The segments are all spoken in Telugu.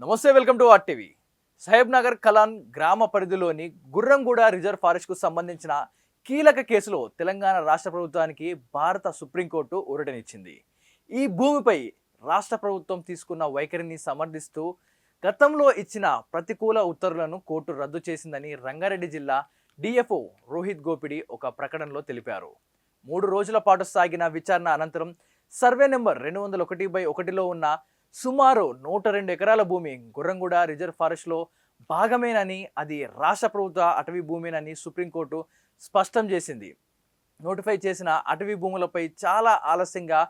నమస్తే, welcome to RTV. Saheb Nagar Kalan గ్రామ పరిధిలోని గుర్రంగూడ రిజర్వ్ ఫారెస్ట్కు సంబంధించిన కీలక కేసులో తెలంగాణ రాష్ట్ర ప్రభుత్వానికి భారత సుప్రీంకోర్టు ఊరటనిచ్చింది. ఈ భూమిపై రాష్ట్ర ప్రభుత్వం తీసుకున్న వైఖరిని సమర్థిస్తూ గతంలో ఇచ్చిన ప్రతికూల ఉత్తర్వులను కోర్టు రద్దు చేసిందని రంగారెడ్డి జిల్లా డిఎఫ్ఓ రోహిత్ గోపిడి ఒక ప్రకటనలో తెలిపారు. 3 రోజుల పాటు సాగిన విచారణ అనంతరం సర్వే నెంబర్ 201/1లో ఉన్న సుమారు 102 ఎకరాల భూమి గుర్రంగూడ రిజర్వ్ ఫారెస్ట్లో భాగమేనని, అది రాష్ట్ర ప్రభుత్వ అటవీ భూమేనని సుప్రీంకోర్టు స్పష్టం చేసింది. నోటిఫై చేసిన అటవీ భూములపై చాలా ఆలస్యంగా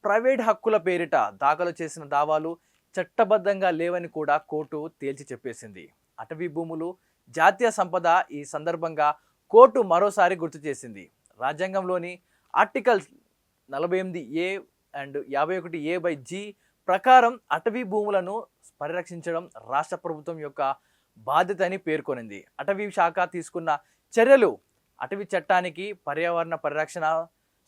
ప్రైవేట్ హక్కుల పేరిట దాఖలు చేసిన దావాలు చట్టబద్ధంగా లేవని కూడా కోర్టు తేల్చి చెప్పేసింది. అటవీ భూములు జాతీయ సంపద. ఈ సందర్భంగా కోర్టు మరోసారి గుర్తు చేసింది, రాజ్యాంగంలోని ఆర్టికల్స్ 48A అండ్ 51A/G ప్రకారం అటవీ భూములను పరిరక్షించడం రాష్ట్ర ప్రభుత్వం యొక్క బాధ్యత అని పేర్కొనింది. అటవీ శాఖ తీసుకున్న చర్యలు అటవీ చట్టానికి, పర్యావరణ పరిరక్షణ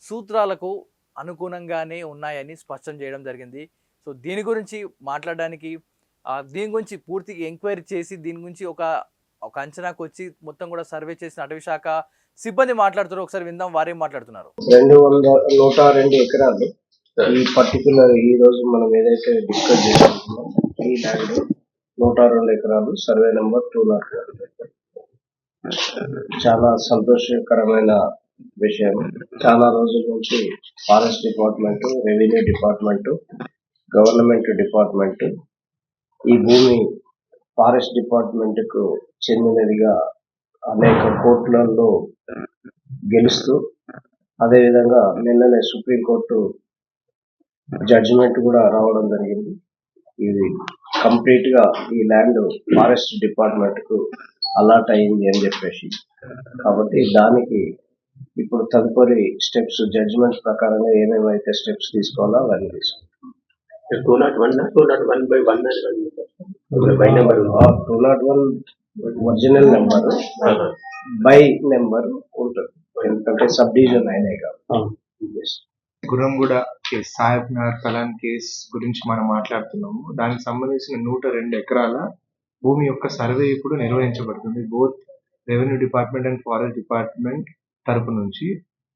సూత్రాలకు అనుగుణంగానే ఉన్నాయని స్పష్టం చేయడం జరిగింది. సో దీని గురించి మాట్లాడడానికి, దీని గురించి పూర్తిగా ఎంక్వైరీ చేసి దీని గురించి ఒక అంచనాకు వచ్చి మొత్తం కూడా సర్వే చేసిన అటవీ శాఖ సిబ్బంది మాట్లాడుతున్నారు. ఒకసారి విందాం, వారేం మాట్లాడుతున్నారు. 102 ఎకరాలు ఈ పర్టికులర్ ఈ రోజు మనం ఏదైతే డిస్కస్ చేసుకుంటున్నాం ఈ ల్యాండ్ 102 ఎకరాలు, సర్వే నెంబర్ 202. చాలా సంతోషకరమైన విషయం. చాలా రోజుల నుంచి forest department, revenue department, government department ఈ భూమి ఫారెస్ట్ డిపార్ట్మెంట్ కు చెందినదిగా అనేక కోర్టులలో గెలుస్తూ, అదేవిధంగా నిన్ననే సుప్రీంకోర్టు జడ్జిమెంట్ కూడా రావడం జరిగింది. ఇది కంప్లీట్ గా ఈ ల్యాండ్ ఫారెస్ట్ డిపార్ట్మెంట్ కు అలాట్ అయింది అని చెప్పేసి, కాబట్టి దానికి ఇప్పుడు తదుపరి స్టెప్స్ జడ్జిమెంట్ ప్రకారంగా ఏమేమైతే స్టెప్స్ తీసుకోవాలో అవన్నీ తీసుకుంటాం. 201 ఒరిజినల్ నెంబర్ బై నెంబర్ ఉంటుంది, ఎందుకంటే సబ్ డివిజన్ అయినాయి కాబట్టి. గుర్రంగూడ కేసు, సాహెబ్ నగర్ కలాన్ కేసు గురించి మనం మాట్లాడుతున్నాము. దానికి సంబంధించిన 102 ఎకరాల భూమి యొక్క సర్వే ఇప్పుడు నిర్వహించబడుతుంది, both revenue department and forest department తరపు నుంచి.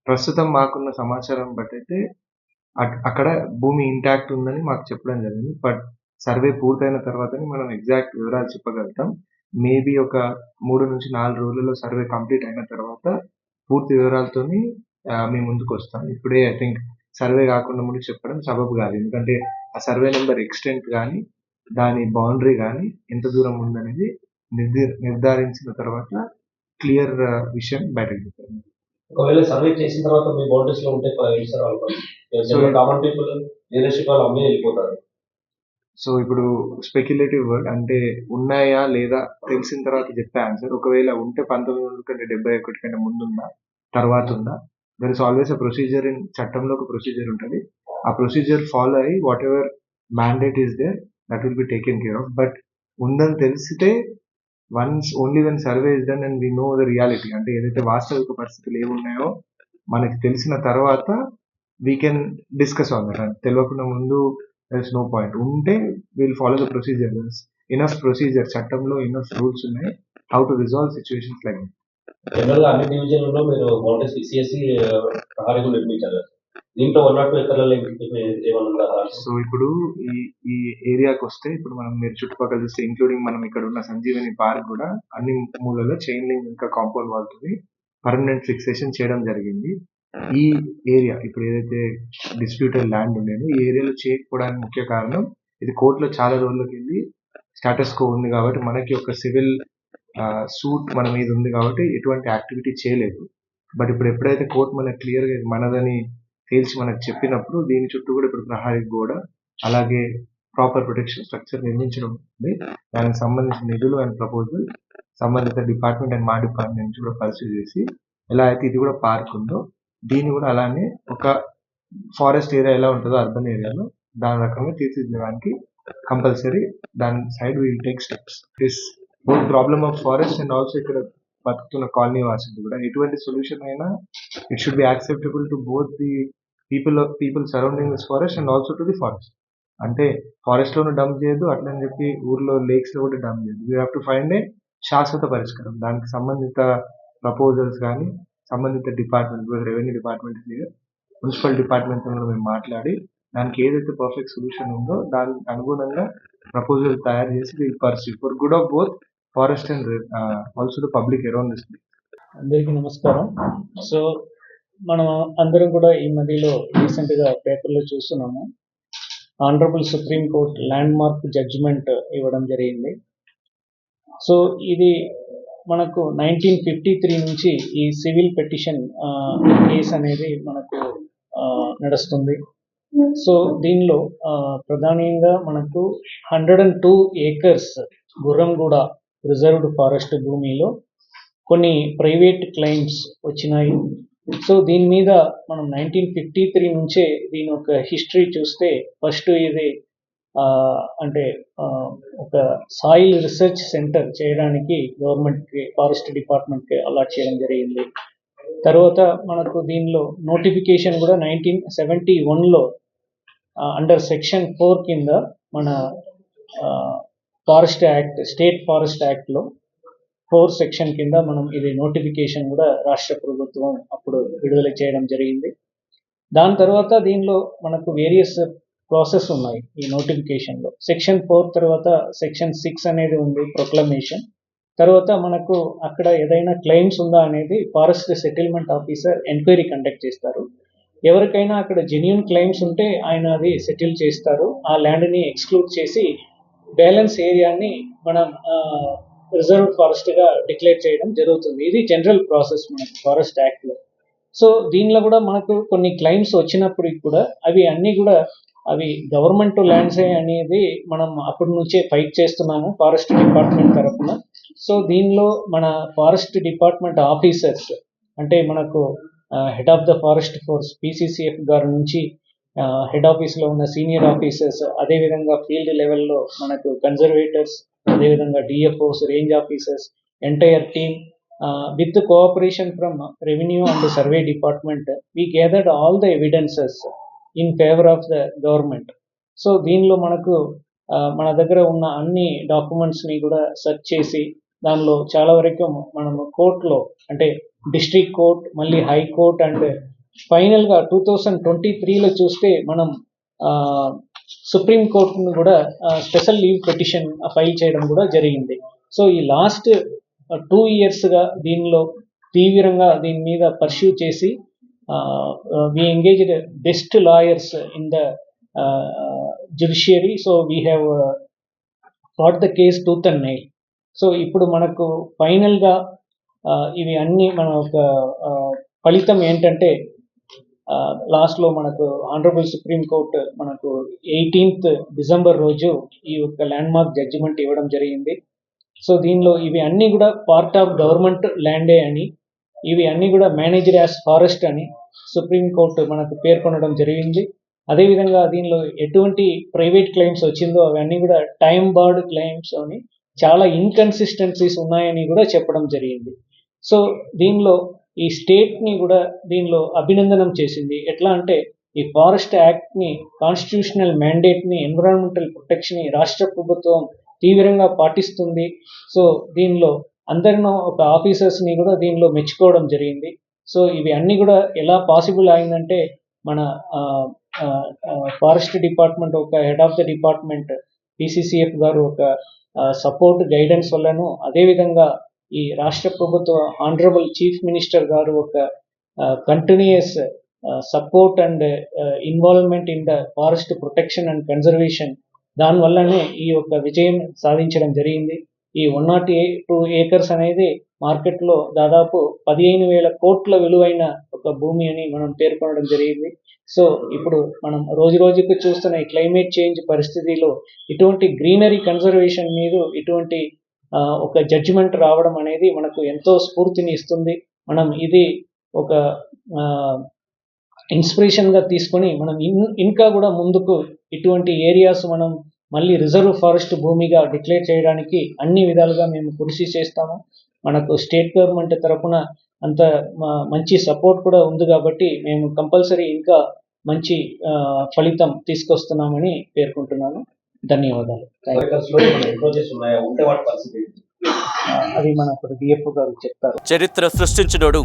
ప్రస్తుతం మాకున్న సమాచారం బట్టి అయితే అక్కడ భూమి ఇంటాక్ట్ ఉందని మాకు చెప్పడం జరిగింది. బట్ సర్వే పూర్తయిన తర్వాతనే మనం ఎగ్జాక్ట్ వివరాలు చెప్పగలుగుతాం. మేబీ ఒక 3 నుంచి 4 రోజుల్లో సర్వే కంప్లీట్ అయిన తర్వాత పూర్తి వివరాలతోని మేము ముందుకు వస్తాం. ఇప్పుడే ఐ థింక్ సర్వే కాకుండా ముందు చెప్పడం సబబు కాదు, ఎందుకంటే ఆ సర్వే నెంబర్ ఎక్స్టెంట్ కానీ దాని బౌండరీ కానీ ఎంత దూరం ఉందనేది నిర్ధారించిన తర్వాత క్లియర్ విషయం బయటకు చెప్తాం. ఒకవేళ సర్వే చేసిన తర్వాత మీ బౌండరీస్ లో ఉంటే కామన్ పీపుల్ లీడర్షిప్ వాళ్ళు అమ్మి వెళ్ళిపోతారు. సో ఇప్పుడు స్పెక్యులేటివ్ వర్డ్ అంటే ఉన్నాయా లేదా తెలిసిన తర్వాత చెప్పే ఆన్సర్. ఒకవేళ ఉంటే 1971 కంటే ముందుందా తర్వాత ఉందా, there is always a procedure. In చట్టంలో ఒక ప్రొసీజర్ ఉంటుంది, ఆ ప్రొసీజర్ ఫాలో అయ్యి whatever mandate is there that will be taken care of. But ఉందని తెలిసితే once only when survey is done and we know the reality, అంటే ఏదైతే వాస్తవిక పరిస్థితులు ఏమున్నాయో మనకి తెలిసిన తర్వాత we can discuss on that. తెలియకుండా ముందు there is no point. ఉంటే we'll follow the procedure. There's enough procedure, చట్టంలో enough rules ఉన్నాయి how to resolve situations like that. General గా అన్ని డివిజన్లలో మీరు బౌండరీస్ సిఎస్సి ప్రహారీలు నిర్మించారు. దీంట్లో 102 ఎకరాలలో ఏమన్నా? సో ఇప్పుడు ఈ ఏరియాకి వస్తే ఇప్పుడు మనం మీరు చుట్టుపక్కల చూస్తే ఇంక్లూడింగ్ మనం ఇక్కడ ఉన్న సంజీవని పార్క్ కూడా అన్ని మూలలో చైన్ లింక్ ఇంకా కాంపౌండ్ వాల్తోని పర్మనెంట్ ఫిక్సేషన్ చేయడం జరిగింది. ఈ ఏరియా ఇప్పుడు ఏదైతే డిస్ప్యూటెడ్ ల్యాండ్ ఉండేదో ఈ ఏరియాలో చేయకపోవడానికి ముఖ్య కారణం ఇది కోర్టులో చాలా రోజులకి వెళ్ళి స్టాటస్ కో ఉంది కాబట్టి మనకి ఒక సివిల్ సూట్ మన మీద ఉంది కాబట్టి ఎటువంటి యాక్టివిటీ చేయలేదు. బట్ ఇప్పుడు ఎప్పుడైతే కోర్టు మనకు క్లియర్గా మనదని తేల్చి మనకు చెప్పినప్పుడు దీని చుట్టూ కూడా ఇప్పుడు ప్రహారీ గోడ అలాగే ప్రాపర్ ప్రొటెక్షన్ స్ట్రక్చర్ నిర్మించడం ఉంది. దానికి సంబంధించిన నిధులు అండ్ ప్రపోజల్ సంబంధిత డిపార్ట్మెంట్ అండ్ మా డిపార్ట్మెంట్ నుంచి కూడా పరిశీలి చేసి ఎలా అయితే ఇది కూడా పార్క్ ఉందో దీన్ని కూడా అలానే ఒక ఫారెస్ట్ ఏరియా ఎలా ఉంటుందో అర్బన్ ఏరియాలో దాని రకంగా తీర్చిదిద్దడానికి కంపల్సరీ దాని side will take steps. This both problem of forest and also ఇక్కడ బతుకుతున్న కాలనీ వాసులు కూడా ఎటువంటి సొల్యూషన్ అయినా it should be acceptable to both the people surrounding this forest and also to the forest. అంటే ఫారెస్ట్ లోను డంప్ చేయొద్దు, అట్లని చెప్పి ఊర్లో లేక్స్ లో కూడా డంప్ చేయొద్దు. We have to find a శాశ్వత పరిష్కారం. దానికి సంబంధిత ప్రపోజల్స్ కానీ సంబంధిత department, revenue department, municipal department కూడా మేము మాట్లాడి దానికి ఏదైతే పర్ఫెక్ట్ సొల్యూషన్ ఉందో దానికి అనుగుణంగా ప్రపోజల్ తయారు చేసి will perceive for good of both forest and also the public around this place. అందరికీ నమస్కారం. సో మనం అందరం కూడా ఈ మధ్యలో రీసెంట్గా పేపర్లో చూస్తున్నాము, honourable supreme court landmark judgement ఇవ్వడం జరిగింది. సో ఇది మనకు 1953 నుంచి ఈ సివిల్ పెటిషన్ కేసు అనేది మనకు నడుస్తుంది. సో దీనిలో ప్రధానంగా మనకు 102 acres గుర్రంగూడ రిజర్వ్డ్ ఫారెస్ట్ భూమిలో కొన్ని ప్రైవేట్ క్లెయిమ్స్ వచ్చినాయి. సో దీని మీద మనం 1953 నుంచే దీని ఒక హిస్టరీ చూస్తే, ఫస్ట్ ఇది అంటే ఒక సాయిల్ రీసెర్చ్ సెంటర్ చేయడానికి గవర్నమెంట్కి, ఫారెస్ట్ డిపార్ట్మెంట్కి అలాట్ చేయడం జరిగింది. తర్వాత మనకు దీనిలో నోటిఫికేషన్ కూడా 1971లో అండర్ సెక్షన్ 4 కింద మన ఫారెస్ట్ యాక్ట్, స్టేట్ ఫారెస్ట్ యాక్ట్లో 4 సెక్షన్ కింద మనం ఇది నోటిఫికేషన్ కూడా రాష్ట్ర ప్రభుత్వం అప్పుడు విడుదల చేయడం జరిగింది. దాని తర్వాత దీనిలో మనకు వేరియస్ ప్రాసెస్ ఉన్నాయి ఈ నోటిఫికేషన్లో. సెక్షన్ 4 తర్వాత సెక్షన్ 6 అనేది ఉంది, ప్రొక్లమేషన్. తర్వాత మనకు అక్కడ ఏదైనా క్లెయిమ్స్ ఉందా అనేది forest settlement officer enquiry conduct చేస్తారు. ఎవరికైనా అక్కడ జెన్యూన్ క్లెయిమ్స్ ఉంటే ఆయన అది సెటిల్ చేస్తారు. ఆ ల్యాండ్ని ఎక్స్క్లూడ్ చేసి బ్యాలెన్స్ ఏరియాని మనం రిజర్వ్డ్ ఫారెస్ట్గా డిక్లేర్ చేయడం జరుగుతుంది. ఇది జనరల్ ప్రాసెస్ మనకు ఫారెస్ట్ యాక్ట్లో. సో దీనిలో కూడా మనకు కొన్ని క్లెయిమ్స్ వచ్చినప్పటికి కూడా అవి గవర్నమెంట్ ల్యాండ్సే అనేది మనం అప్పటి నుంచే ఫైట్ చేస్తున్నాము ఫారెస్ట్ డిపార్ట్మెంట్ తరఫున. సో దీనిలో మన ఫారెస్ట్ డిపార్ట్మెంట్ ఆఫీసర్స్ అంటే మనకు head of the forest force PCCF గారి నుంచి హెడ్ ఆఫీస్లో ఉన్న సీనియర్ ఆఫీసర్స్, అదేవిధంగా ఫీల్డ్ లెవెల్లో మనకు కన్జర్వేటర్స్, అదేవిధంగా DFOs, range officers, entire team with cooperation from revenue and survey department, we gathered all the evidences in favor of the government. So దీనిలో మనకు మన దగ్గర ఉన్న అన్ని డాక్యుమెంట్స్ని కూడా సెర్చ్ చేసి దానిలో చాలా వరకు మనము కోర్టులో అంటే డిస్ట్రిక్ట్ కోర్ట్, మళ్ళీ హైకోర్ట్ అండ్ ఫైనల్గా 2023లో చూస్తే మనం సుప్రీం కోర్టును కూడా స్పెషల్ లీవ్ పిటిషన్ ఫైల్ చేయడం కూడా జరిగింది. సో ఈ లాస్ట్ 2 yearsగా దీనిలో తీవ్రంగా దీని మీద పర్స్యూ చేసి we engaged best lawyers in the judiciary. So we have fought the case tooth and nail. So ఇప్పుడు మనకు ఫైనల్గా ఇవి అన్ని మన ఒక ఫలితం ఏంటంటే లాస్ట్లో మనకు ఆనరబుల్ సుప్రీం కోర్ట్ మనకు 18th December రోజు ఈ యొక్క ల్యాండ్ మార్క్ జడ్జిమెంట్ ఇవ్వడం జరిగింది. సో దీనిలో ఇవి అన్నీ కూడా పార్ట్ ఆఫ్ గవర్నమెంట్ ల్యాండే అని, ఇవి అన్నీ కూడా మేనేజ్డ్ యాజ్ ఫారెస్ట్ అని సుప్రీం కోర్టు మనకు పేర్కొనడం జరిగింది. అదేవిధంగా దీనిలో ఎటువంటి ప్రైవేట్ క్లెయిమ్స్ వచ్చిందో అవన్నీ కూడా టైం బార్డ్ క్లెయిమ్స్ అని, చాలా ఇన్కన్సిస్టెన్సీస్ ఉన్నాయని కూడా చెప్పడం జరిగింది. సో దీనిలో ఈ స్టేట్ని కూడా దీనిలో అభినందనం చేసింది. ఎట్లా అంటే ఈ ఫారెస్ట్ యాక్ట్ని, కాన్స్టిట్యూషనల్ మ్యాండేట్ని, ఎన్విరాన్మెంటల్ ప్రొటెక్షన్ని రాష్ట్ర ప్రభుత్వం తీవ్రంగా పాటిస్తుంది. సో దీనిలో అందరినో ఒక ఆఫీసర్స్ని కూడా దీనిలో మెచ్చుకోవడం జరిగింది. సో ఇవి అన్నీ కూడా ఎలా పాసిబుల్ అయిందంటే మన ఫారెస్ట్ డిపార్ట్మెంట్ ఒక head of the department PCCF గారు ఒక సపోర్ట్ గైడెన్స్ వల్లను, అదేవిధంగా ఈ రాష్ట్ర ప్రభుత్వ ఆనరబుల్ చీఫ్ మినిస్టర్ గారు ఒక continuous support and involvement in the forest protection and conservation, దానివల్లనే ఈ యొక్క విజయం సాధించడం జరిగింది. ఈ 102 acres అనేది మార్కెట్లో దాదాపు 15,000 కోట్ల విలువైన ఒక భూమి అని మనం పేర్కొనడం జరిగింది. సో ఇప్పుడు మనం రోజు రోజుకు చూస్తున్న ఈ క్లైమేట్ చేంజ్ పరిస్థితిలో ఇటువంటి గ్రీనరీ కన్జర్వేషన్ మీద ఇటువంటి ఒక జడ్జిమెంట్ రావడం అనేది మనకు ఎంతో స్ఫూర్తిని ఇస్తుంది. మనం ఇది ఒక ఇన్స్పిరేషన్గా తీసుకొని మనం ఇంకా కూడా ముందుకు ఇటువంటి ఏరియాస్ మనం మళ్ళీ రిజర్వ్ ఫారెస్ట్ భూమిగా డిక్లేర్ చేయడానికి అన్ని విధాలుగా మేము కృషి చేస్తాము. మనకు స్టేట్ గవర్నమెంట్ తరఫున అంత మంచి సపోర్ట్ కూడా ఉంది కాబట్టి మేము కంపల్సరీ ఇంకా మంచి ఫలితం తీసుకొస్తున్నామని పేర్కొంటున్నాను. ధన్యవాదాలు. ఎకర్స్ లో మన ఎన్క్రోచెస్ ఉన్నాయా, ఉంటే వాటి పరిస్థితి ఏంటి? అది మనకు డిఎఫ్ గారు చెప్తారు. చరిత్ర సృష్టించినోడు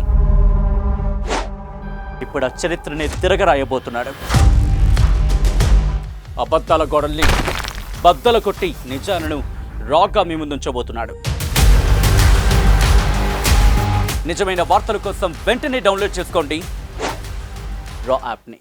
ఇప్పుడు ఆ చరిత్రని తిరగరాయబోతున్నాడు. అబద్ధాల గోడల్ని బద్దలు కొట్టి నిజాలను రాగా మీ ముందుంచబోతున్నాడు. నిజమైన వార్తల కోసం వెంటనే డౌన్లోడ్ చేసుకోండి రా యాప్ని.